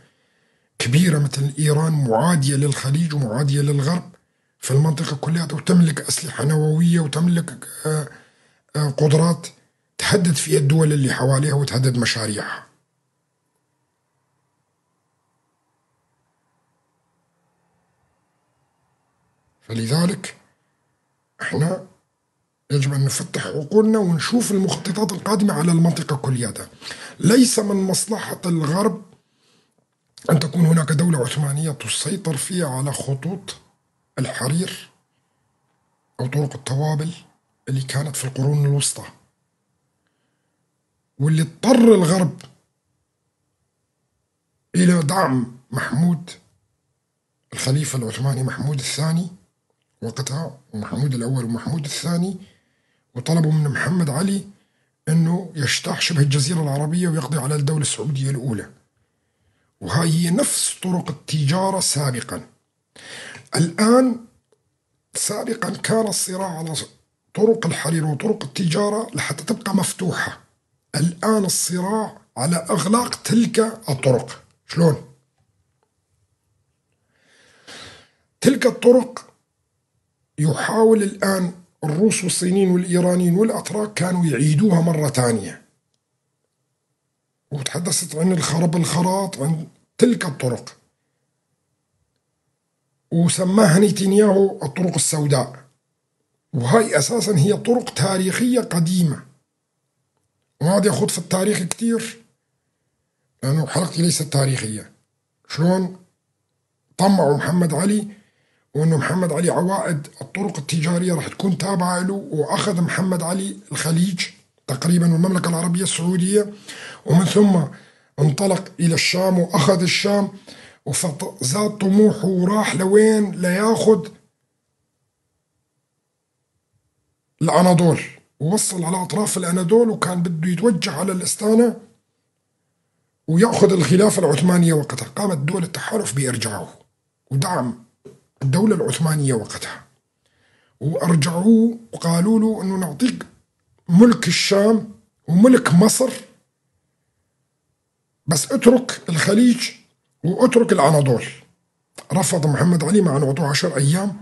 كبيرة مثل إيران معادية للخليج ومعادية للغرب في المنطقة كلها وتملك أسلحة نووية وتملك قدرات تهدد فيها الدول اللي حواليها وتهدد مشاريعها. فلذلك احنا يجب أن نفتح عقولنا ونشوف المخططات القادمة على المنطقة كلياتها. ليس من مصلحة الغرب أن تكون هناك دولة عثمانية تسيطر فيها على خطوط الحرير أو طرق التوابل اللي كانت في القرون الوسطى، واللي اضطر الغرب إلى دعم محمود الخليفة العثماني محمود الثاني وقتها، ومحمود الأول ومحمود الثاني، وطلبوا من محمد علي أنه يجتاح شبه الجزيرة العربية ويقضي على الدولة السعودية الأولى. وهاي هي نفس طرق التجارة سابقا. الآن سابقا كان الصراع على طرق الحرير وطرق التجارة لحتى تبقى مفتوحة. الآن الصراع على إغلاق تلك الطرق. شلون؟ تلك الطرق يحاول الآن الروس والصينيين والإيرانيين والأتراك كانوا يعيدوها مرة ثانية، وتحدثت عن الخراط عن تلك الطرق، وسماها نتنياهو الطرق السوداء. وهي أساسا هي طرق تاريخية قديمة، وهذا يخوض في التاريخ كتير لأنه حلقتي ليست تاريخية. شلون طمعوا محمد علي وأنه محمد علي عوائد الطرق التجارية راح تكون تابعة له، وأخذ محمد علي الخليج تقريبا والمملكة العربية السعودية، ومن ثم انطلق إلى الشام وأخذ الشام، وزاد طموحه وراح لوين لياخذ الأناضول، ووصل على أطراف الأناضول، وكان بده يتوجه على الإستانة ويأخذ الخلافة العثمانية. وقتها قامت دول التحالف بإرجاعه ودعم الدولة العثمانية وقتها، وأرجعوه وقالوا له أنه نعطيك ملك الشام وملك مصر، بس اترك الخليج واترك الأناضول. رفض محمد علي مع أنه أعطوه 10 أيام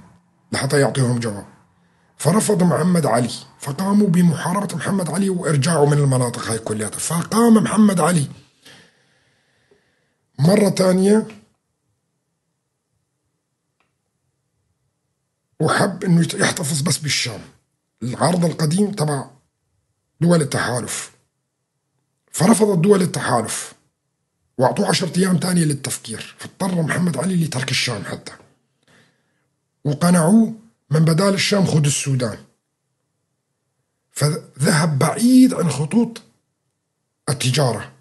لحتى يعطيهم جواب، فرفض محمد علي، فقاموا بمحاربة محمد علي وإرجاعه من المناطق هاي كلها. فقام محمد علي مرة ثانية وحب أنه يحتفظ بس بالشام، العرض القديم تبع دول التحالف، فرفضت دول التحالف وأعطوه 10 أيام تانية للتفكير، فاضطر محمد علي لترك الشام حتى، وقنعوه من بدال الشام خذ السودان، فذهب بعيد عن خطوط التجارة.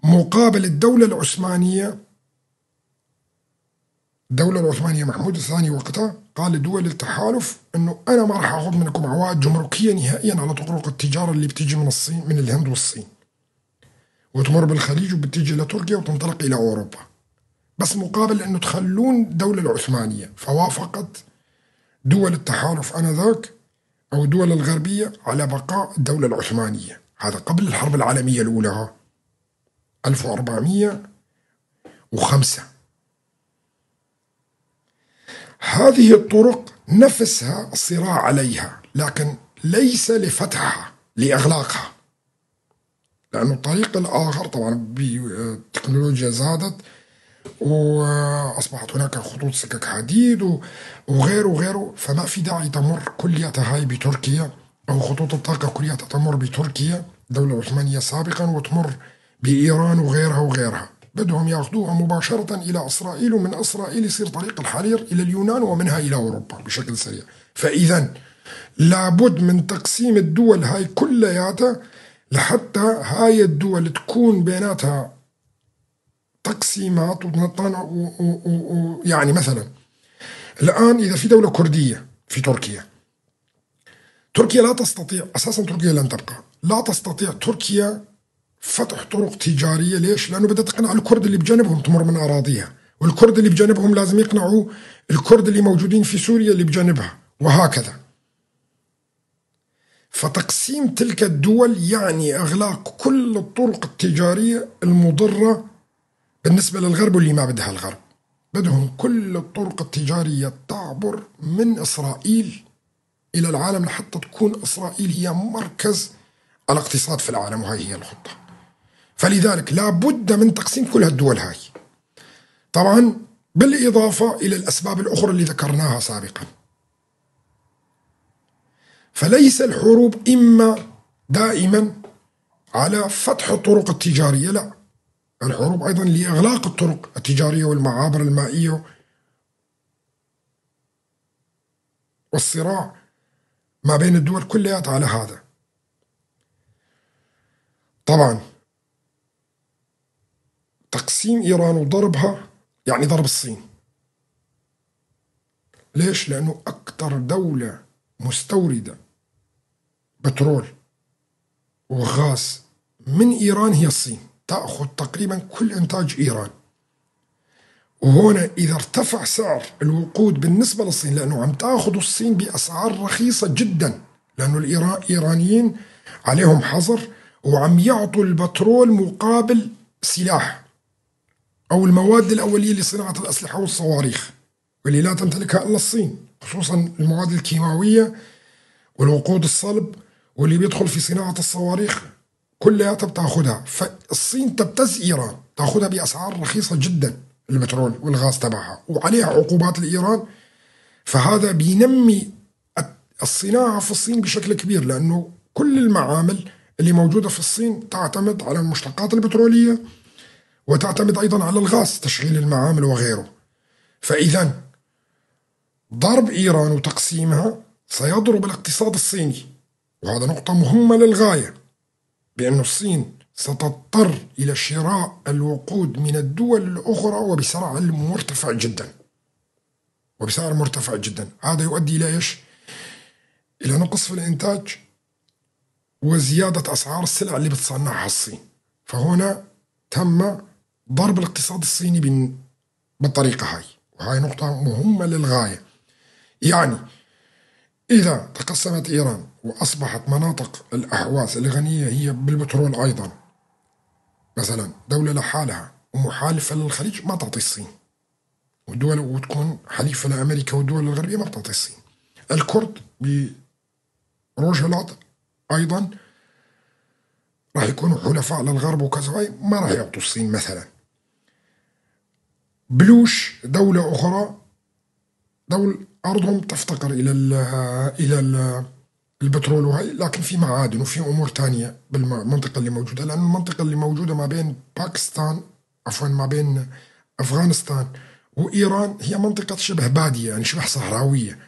مقابل الدولة العثمانية محمود الثاني وقتها قال لدول التحالف انه انا ما راح اخذ منكم عوائد جمركية نهائيا على طرق التجارة اللي بتيجي من الصين، من الهند والصين، وتمر بالخليج وبتيجي لتركيا وتنطلق الى اوروبا، بس مقابل انه تخلون الدولة العثمانية. فوافقت دول التحالف انذاك او الدول الغربية على بقاء الدولة العثمانية. هذا قبل الحرب العالمية الاولى 1405. هذه الطرق نفسها الصراع عليها، لكن ليس لفتحها لإغلاقها، لأنه الطريق الآخر طبعا بالتكنولوجيا زادت وأصبحت هناك خطوط سكك حديد وغيره وغيره، فما في داعي تمر كلياتها هاي بتركيا، أو خطوط الطاقة كلياتها تمر بتركيا الدولة العثمانية سابقا، وتمر بإيران وغيرها وغيرها. بدهم ياخذوها مباشرة إلى إسرائيل، ومن إسرائيل يصير طريق الحرير إلى اليونان، ومنها إلى أوروبا بشكل سريع. فإذا لابد من تقسيم الدول هاي كلياتها لحتى هاي الدول تكون بيناتها تقسيمات يعني مثلا الآن إذا في دولة كردية في تركيا لا تستطيع أساسا، تركيا لن تبقى، لا تستطيع تركيا فتح طرق تجارية. ليش؟ لأنه بدها تقنع الكرد اللي بجانبهم تمر من أراضيها، والكرد اللي بجانبهم لازم يقنعوا الكرد اللي موجودين في سوريا اللي بجانبها، وهكذا. فتقسيم تلك الدول يعني إغلاق كل الطرق التجارية المضرة بالنسبة للغرب، واللي ما بدها الغرب بدهم كل الطرق التجارية تعبر من إسرائيل إلى العالم لحتى تكون إسرائيل هي مركز الاقتصاد في العالم، وهي هي الخطة. فلذلك لا بد من تقسيم كل هالدول هاي، طبعا بالإضافة إلى الأسباب الأخرى اللي ذكرناها سابقا. فليس الحروب إما دائما على فتح الطرق التجارية، لا، الحروب أيضا لإغلاق الطرق التجارية والمعابر المائية والصراع ما بين الدول كلياتها على هذا. طبعا تقسيم إيران وضربها يعني ضرب الصين. ليش؟ لأنه أكثر دولة مستوردة بترول وغاز من إيران هي الصين، تأخذ تقريبا كل إنتاج إيران. وهنا إذا ارتفع سعر الوقود بالنسبة للصين، لأنه عم تأخذ الصين بأسعار رخيصة جدا، لأنه الإيرانيين عليهم حظر وعم يعطوا البترول مقابل سلاح أو المواد الأولية لصناعة الأسلحة والصواريخ، واللي لا تمتلكها إلا الصين، خصوصا المواد الكيماوية والوقود الصلب واللي بيدخل في صناعة الصواريخ كلياتها بتاخذها. فالصين تبتز إيران، تاخذها بأسعار رخيصة جدا البترول والغاز تبعها، وعليها عقوبات لإيران. فهذا بينمي الصناعة في الصين بشكل كبير، لأنه كل المعامل اللي موجودة في الصين تعتمد على المشتقات البترولية وتعتمد أيضا على الغاز تشغيل المعامل وغيره. فإذا ضرب إيران وتقسيمها سيضرب الاقتصاد الصيني، وهذا نقطة مهمة للغاية، بأن الصين ستضطر إلى شراء الوقود من الدول الأخرى وبسعر مرتفع جدا، وبسعر مرتفع جدا. هذا يؤدي إلى إيش؟ إلى نقص في الإنتاج وزيادة أسعار السلع اللي بتصنعها الصين. فهنا تم ضرب الاقتصاد الصيني بالطريقة هاي، وهاي نقطة مهمة للغاية. يعني إذا تقسمت إيران وأصبحت مناطق الأحواز الغنية هي بالبترول أيضا مثلا دولة لحالها ومحالفة للخليج، ما تعطي الصين، والدول وتكون حليفة لأمريكا والدول الغربية ما بتعطي الصين. الكرد بروجهلاد أيضا راح يكونوا حلفاء للغرب وكذا، ما راح يعطوا الصين مثلا. بلوش دولة أخرى، دول أرضهم تفتقر إلى البترول وهي، لكن في معادن وفي أمور تانية بالمنطقة اللي موجودة، لأن المنطقة اللي موجودة ما بين باكستان ما بين أفغانستان وإيران هي منطقة شبه بادية، يعني شبه صحراوية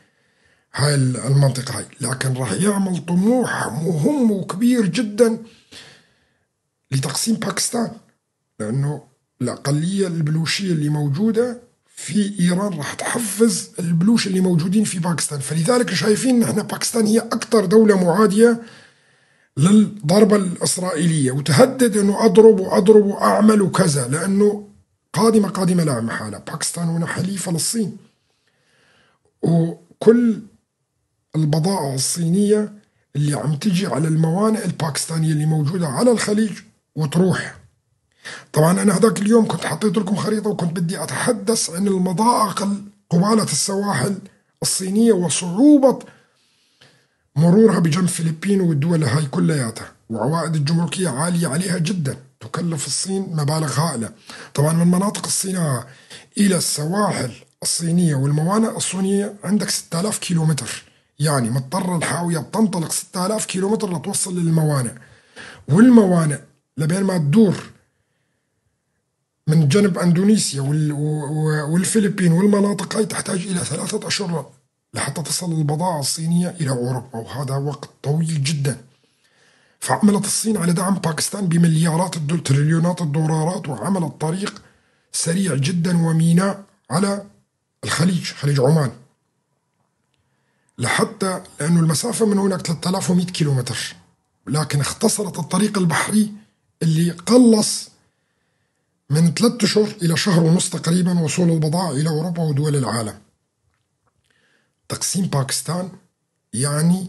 هاي المنطقة هاي. لكن راح يعمل طموح مهم وكبير جدا لتقسيم باكستان، لأنه الأقلية البلوشية اللي موجودة في إيران راح تحفز البلوش اللي موجودين في باكستان. فلذلك شايفين نحن باكستان هي أكثر دولة معادية للضربة الإسرائيلية، وتهدد أنه أضرب وأعمل وكذا، لأنه قادمة لا محالة. باكستان هنا حليفة للصين، وكل البضائع الصينية اللي عم تجي على الموانئ الباكستانية اللي موجودة على الخليج وتروح. طبعا أنا هذاك اليوم كنت حطيت لكم خريطة وكنت بدي أتحدث عن المضائق قبالة السواحل الصينية وصعوبة مرورها بجنب فلبين والدول هاي كلياتها، وعوائد الجمركية عالية عليها جدا، تكلف الصين مبالغ هائلة. طبعا من مناطق الصناعة إلى السواحل الصينية والموانئ الصينية عندك 6000 كيلومتر، يعني مضطر الحاوية بتنطلق 6000 كيلومتر لتوصل للموانئ، والموانئ لبين ما تدور من جنب أندونيسيا والفلبين والمناطق هاي تحتاج إلى 3 أشهر لحتى تصل البضائع الصينية إلى أوروبا، وهذا وقت طويل جدا. فعملت الصين على دعم باكستان بمليارات تريليونات الدولارات، وعملت طريق سريع جدا وميناء على الخليج، خليج عمان، لحتى لأنه المسافة من هناك 3100 كيلومتر، لكن اختصرت الطريق البحري اللي قلص من 3 أشهر إلى شهر ونص تقريبا وصول البضائع إلى أوروبا ودول العالم. تقسيم باكستان يعني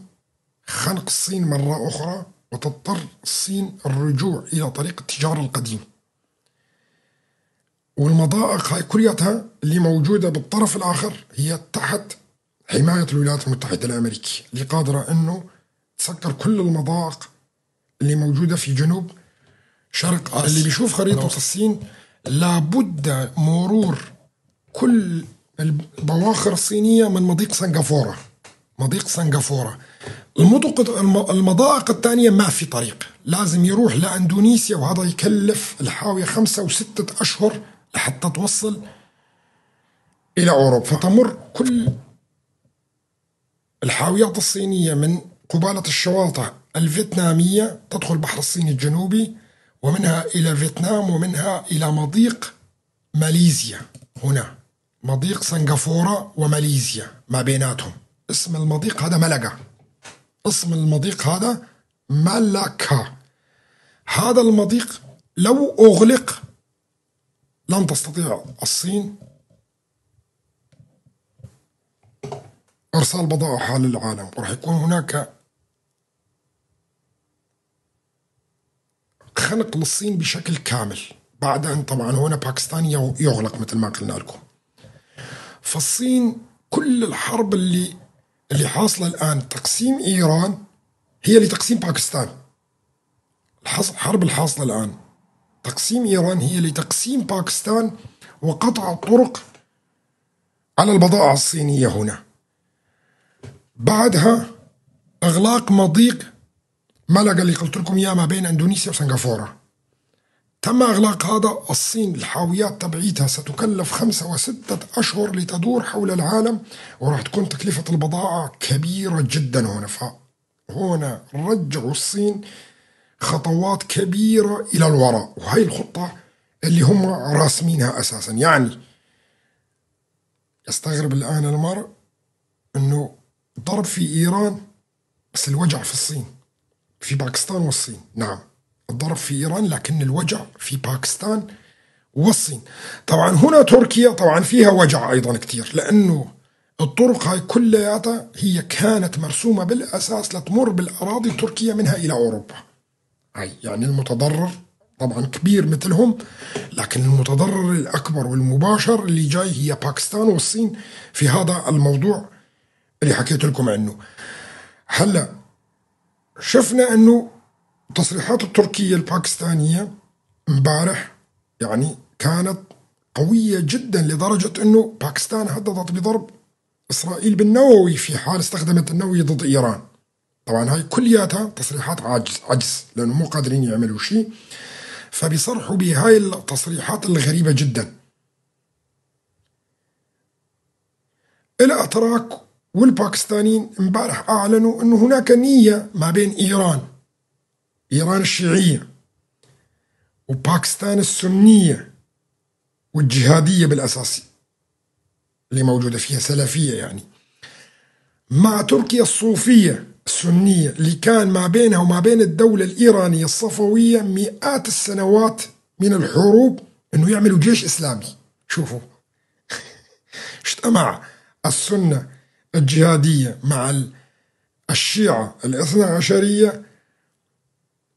خنق الصين مرة أخرى، وتضطر الصين الرجوع إلى طريق التجارة القديم. والمضائق هاي كلياتها اللي موجودة بالطرف الآخر هي تحت حماية الولايات المتحدة الأمريكية، اللي قادرة أنه تسكر كل المضائق اللي موجودة في جنوب شرق آسيا. اللي بيشوف خريطة الصين لابد مرور كل البواخر الصينية من مضيق سنغافورة. المضائق الثانية ما في طريق، لازم يروح لأندونيسيا، وهذا يكلف الحاوية 5 و6 أشهر لحتى توصل إلى أوروبا. فتمر كل الحاويات الصينية من قبالة الشواطئ الفيتنامية تدخل البحر الصيني الجنوبي، ومنها إلى فيتنام، ومنها إلى مضيق ماليزيا. هنا مضيق سنغافورة وماليزيا ما بيناتهم، اسم المضيق هذا ملقا، اسم المضيق هذا ملكا. هذا المضيق لو أغلق لن تستطيع الصين إرسال بضائعها للعالم، وراح يكون هناك خنق للصين بشكل كامل بعد أن طبعا هنا باكستان يغلق مثل ما قلنا لكم. فالصين كل الحرب اللي حاصلة الآن تقسيم إيران هي لتقسيم باكستان. الحرب الحاصلة الآن تقسيم إيران هي لتقسيم باكستان وقطع الطرق على البضائع الصينية هنا. بعدها إغلاق مضيق ملقا اللي قلت لكم إياه ما بين إندونيسيا وسنغافورة. تم إغلاق هذا. الصين الحاويات تبعيتها ستكلف 5 و6 أشهر لتدور حول العالم، وراح تكون تكلفة البضائع كبيرة جدا هنا. فهنا رجعوا الصين خطوات كبيرة إلى الوراء، وهي الخطة اللي هم راسمينها أساسا. يعني يستغرب الآن المرء أنه ضرب في إيران بس الوجع في الصين، في باكستان والصين. نعم الضرب في إيران لكن الوجع في باكستان والصين. طبعا هنا تركيا طبعا فيها وجع أيضا كتير، لأنه الطرق هاي كلياتها هي كانت مرسومة بالأساس لتمر بالأراضي التركية منها إلى أوروبا. هاي يعني المتضرر طبعا كبير مثلهم، لكن المتضرر الأكبر والمباشر اللي جاي هي باكستان والصين في هذا الموضوع اللي حكيت لكم عنه. هلا شفنا أنه تصريحات التركية الباكستانية امبارح يعني كانت قوية جدا، لدرجة أنه باكستان هددت بضرب إسرائيل بالنووي في حال استخدمت النووي ضد إيران. طبعا هاي كلياتها تصريحات عجز لأنه مو قادرين يعملوا شيء، فبيصرحوا بهاي التصريحات الغريبة جدا. الأتراك والباكستانيين امبارح أعلنوا أنه هناك نية ما بين إيران الشيعية وباكستان السنية والجهادية بالأساس اللي موجودة فيها سلفية يعني، مع تركيا الصوفية السنية اللي كان ما بينها وما بين الدولة الإيرانية الصفوية مئات السنوات من الحروب أنه يعملوا جيش إسلامي. شوفوا اجتمع السنة الجهادية مع الشيعة الاثنى عشرية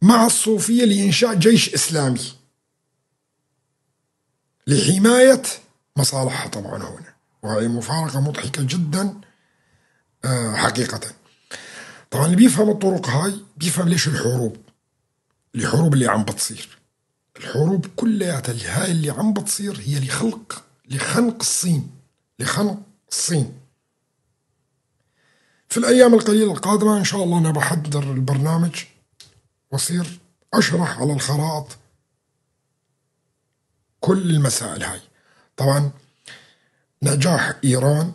مع الصوفية لإنشاء جيش إسلامي لحماية مصالحها طبعا هنا. وهي مفارقة مضحكة جدا حقيقة. طبعا اللي بيفهم الطرق هاي بيفهم ليش الحروب اللي عم بتصير. الحروب كلياتها هاي اللي عم بتصير هي لخنق الصين. في الأيام القليلة القادمة إن شاء الله أنا بحضر البرنامج وأصير أشرح على الخرائط كل المسائل هاي. طبعا نجاح إيران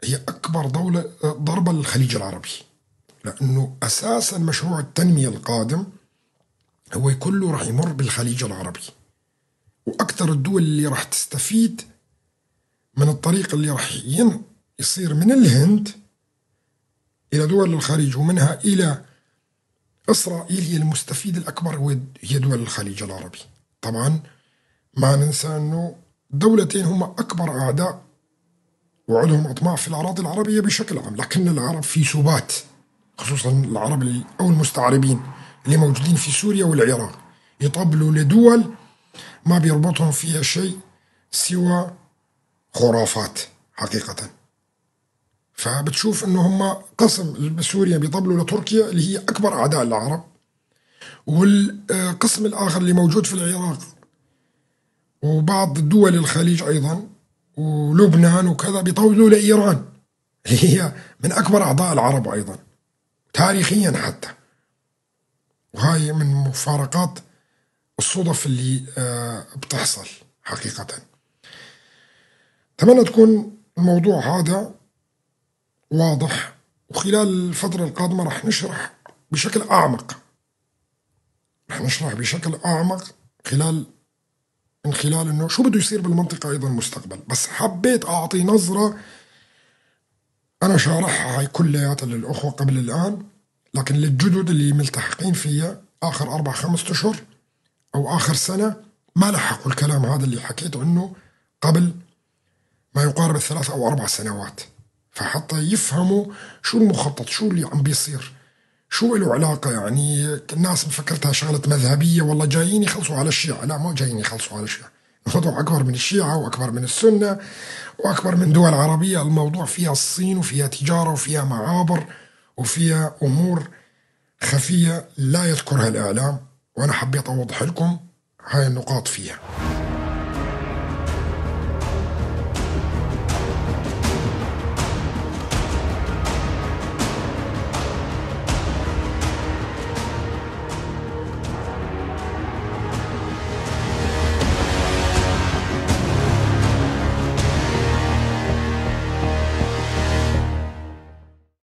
هي أكبر دولة ضربة للخليج العربي، لأنه أساسا مشروع التنمية القادم هو كله راح يمر بالخليج العربي، وأكثر الدول اللي راح تستفيد من الطريق اللي راح يصير من الهند إلى دول الخليج ومنها إلى إسرائيل هي المستفيد الأكبر هي دول الخليج العربي. طبعا ما ننسى أنه دولتين هم أكبر أعداء وعندهم أطماع في الأراضي العربية بشكل عام، لكن العرب في سبات، خصوصا العرب أو المستعربين اللي موجودين في سوريا والعراق يطبلوا لدول ما بيربطهم فيها شيء سوى خرافات حقيقة. فبتشوف انه هم قسم بسوريا بيطبلوا لتركيا اللي هي اكبر اعداء العرب، والقسم الاخر اللي موجود في العراق وبعض دول الخليج ايضا ولبنان وكذا بيطبلوا لايران اللي هي من اكبر اعضاء العرب ايضا تاريخيا حتى. وهاي من مفارقات الصدف اللي بتحصل حقيقة. أتمنى تكون الموضوع هذا واضح، وخلال الفترة القادمة رح نشرح بشكل أعمق، من خلال إنه شو بده يصير بالمنطقة أيضا المستقبل. بس حبيت أعطي نظرة، أنا شارحها هاي كلياتها للأخوة قبل الآن، لكن للجدد اللي ملتحقين فيها آخر 4-5 أشهر أو آخر سنة ما لحقوا الكلام هذا اللي حكيت عنه قبل ما يقارب 3 أو 4 سنوات، فحتى يفهموا شو المخطط، شو اللي عم بيصير، شو له علاقة. يعني الناس مفكرتها شغلة مذهبية، والله جايين يخلصوا على الشيعة. لا، مو جايين يخلصوا على الشيعة، الموضوع أكبر من الشيعة وأكبر من السنة وأكبر من دول عربية. الموضوع فيها الصين وفيها تجارة وفيها معابر وفيها أمور خفية لا يذكرها الإعلام، وأنا حبيت أوضح لكم هاي النقاط فيها.